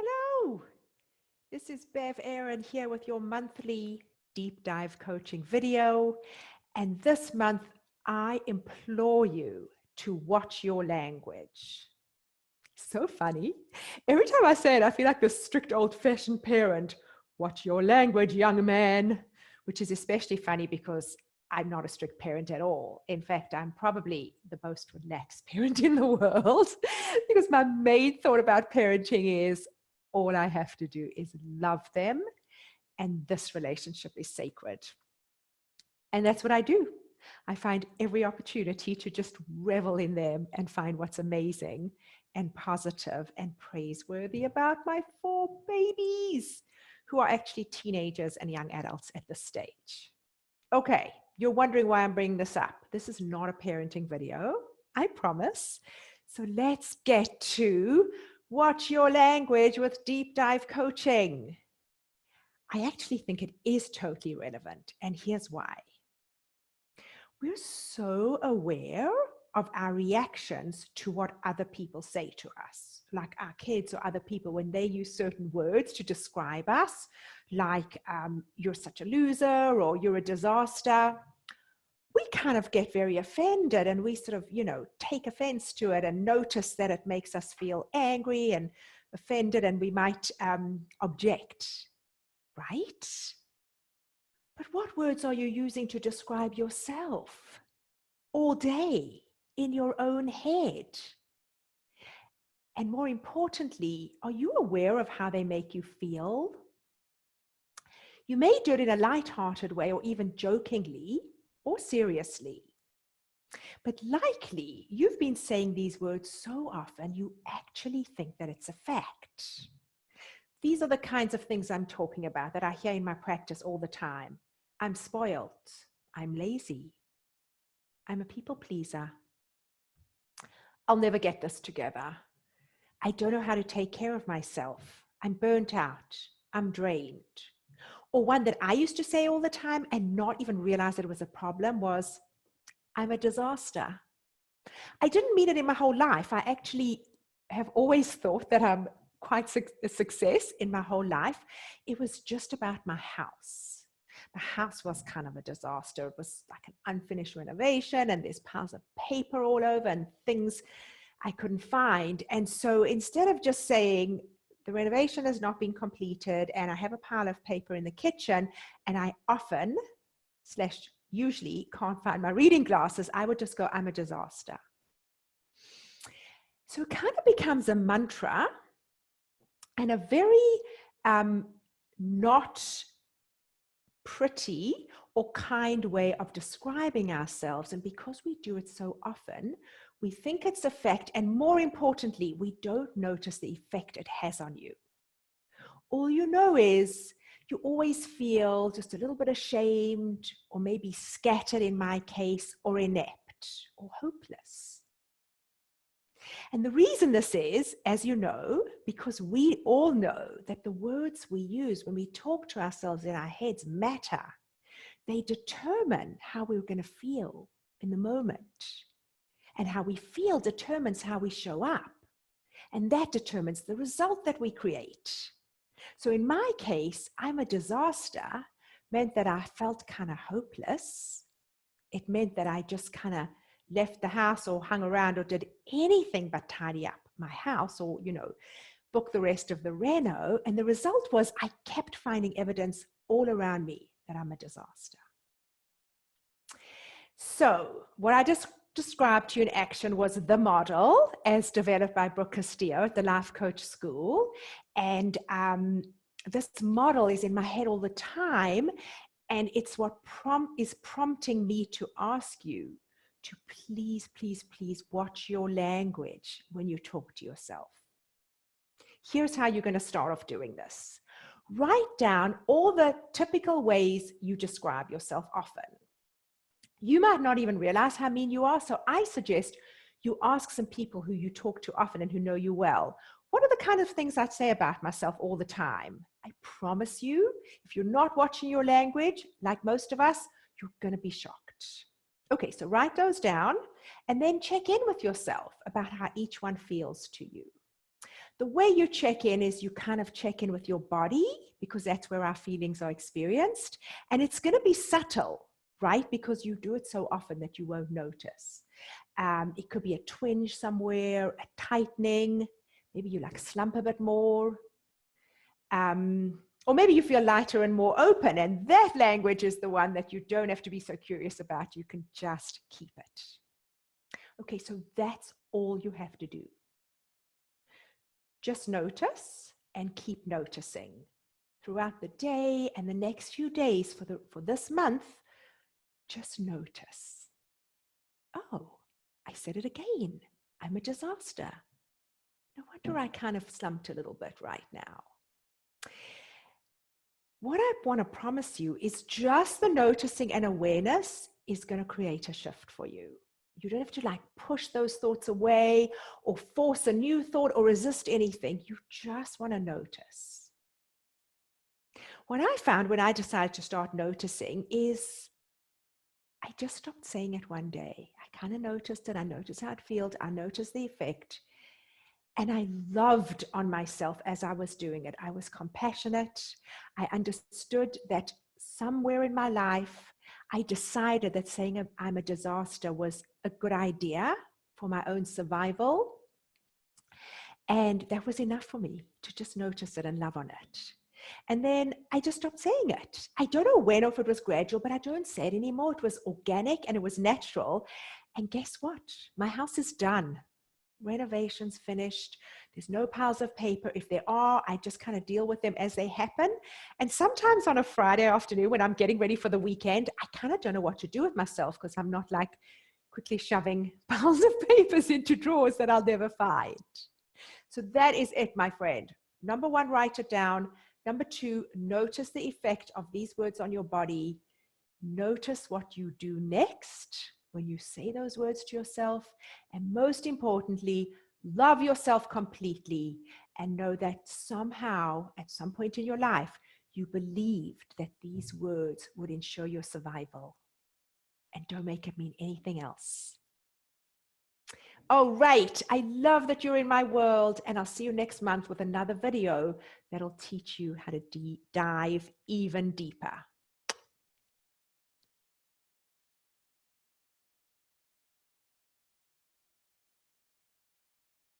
Hello, this is Aron here with your monthly deep dive coaching video. And this month, I implore you to watch your language. So funny. Every time I say it, I feel like this strict old-fashioned parent. Watch your language, young man, which is especially funny because I'm not a strict parent at all. In fact, I'm probably the most relaxed parent in the world because my main thought about parenting is all I have to do is love them, and this relationship is sacred. And that's what I do. I find every opportunity to just revel in them and find what's amazing and positive and praiseworthy about my 4 babies who are actually teenagers and young adults at this stage. Okay, you're wondering why I'm bringing this up. This is not a parenting video, I promise. So let's get to watch your language with deep dive coaching. I actually think it is totally relevant, and here's why. We're so aware of our reactions to what other people say to us, like our kids or other people when they use certain words to describe us, like you're such a loser or you're a disaster. We kind of get very offended and we sort of, take offense to it and notice that it makes us feel angry and offended, and we might object, right? But what words are you using to describe yourself all day in your own head? And more importantly, are you aware of how they make you feel? You may do it in a light-hearted way or even jokingly or seriously. But likely you've been saying these words so often you actually think that it's a fact. These are the kinds of things I'm talking about that I hear in my practice all the time. I'm spoiled. I'm lazy. I'm a people pleaser. I'll never get this together. I don't know how to take care of myself. I'm burnt out. I'm drained. Or one that I used to say all the time and not even realize that it was a problem was, I'm a disaster. I didn't mean it in my whole life. I actually have always thought that I'm quite a success in my whole life. It was just about my house. The house was kind of a disaster. It was like an unfinished renovation and there's piles of paper all over and things I couldn't find. And so instead of just saying the renovation has not been completed and I have a pile of paper in the kitchen and I often / usually can't find my reading glasses, I would just go, I'm a disaster. So it kind of becomes a mantra and a very not pretty or kind way of describing ourselves. And because we do it so often, we think it's a fact. And more importantly, we don't notice the effect it has on you. All you know is you always feel just a little bit ashamed or maybe scattered in my case, or inept or hopeless. And the reason this is, as you know, because we all know that the words we use when we talk to ourselves in our heads matter. They determine how we're going to feel in the moment. And how we feel determines how we show up. And that determines the result that we create. So in my case, I'm a disaster meant that I felt kind of hopeless. It meant that I just kind of left the house or hung around or did anything but tidy up my house or, book the rest of the reno. And the result was I kept finding evidence all around me that I'm a disaster. So what I just described to you in action was the model as developed by Brooke Castillo at the Life Coach School. And this model is in my head all the time. And it's what is prompting me to ask you to please, please, please watch your language when you talk to yourself. Here's how you're going to start off doing this. Write down all the typical ways you describe yourself often. You might not even realize how mean you are, so I suggest you ask some people who you talk to often and who know you well. What are the kind of things I say about myself all the time? I promise you, if you're not watching your language, like most of us, you're going to be shocked. Okay, so write those down and then check in with yourself about how each one feels to you. The way you check in is you kind of check in with your body, because that's where our feelings are experienced. And it's going to be subtle, right? Because you do it so often that you won't notice. It could be a twinge somewhere, a tightening. Maybe you like slump a bit more. Or maybe you feel lighter and more open. And that language is the one that you don't have to be so curious about. You can just keep it. Okay, so that's all you have to do. Just notice and keep noticing throughout the day and the next few days for this month. Just notice. Oh, I said it again. I'm a disaster. No wonder I kind of slumped a little bit right now. What I want to promise you is just the noticing and awareness is going to create a shift for you. You don't have to like push those thoughts away or force a new thought or resist anything. You just want to notice. What I found when I decided to start noticing is I just stopped saying it one day. I kind of noticed it. I noticed how it felt. I noticed the effect. And I loved on myself as I was doing it. I was compassionate. I understood that somewhere in my life, I decided that saying I'm a disaster was a good idea for my own survival. And that was enough for me to just notice it and love on it. And then I just stopped saying it. I don't know when or if it was gradual, but I don't say it anymore. It was organic and it was natural. And guess what? My house is done. Renovations finished. There's no piles of paper. If there are, I just kind of deal with them as they happen. And sometimes on a Friday afternoon when I'm getting ready for the weekend, I kind of don't know what to do with myself because I'm not like quickly shoving piles of papers into drawers that I'll never find. So that is it, my friend. Number one, write it down. Number two, notice the effect of these words on your body. Notice what you do next when you say those words to yourself. And most importantly, love yourself completely and know that somehow at some point in your life, you believed that these words would ensure your survival. And don't make it mean anything else. Oh, right. I love that you're in my world, and I'll see you next month with another video that'll teach you how to dive even deeper.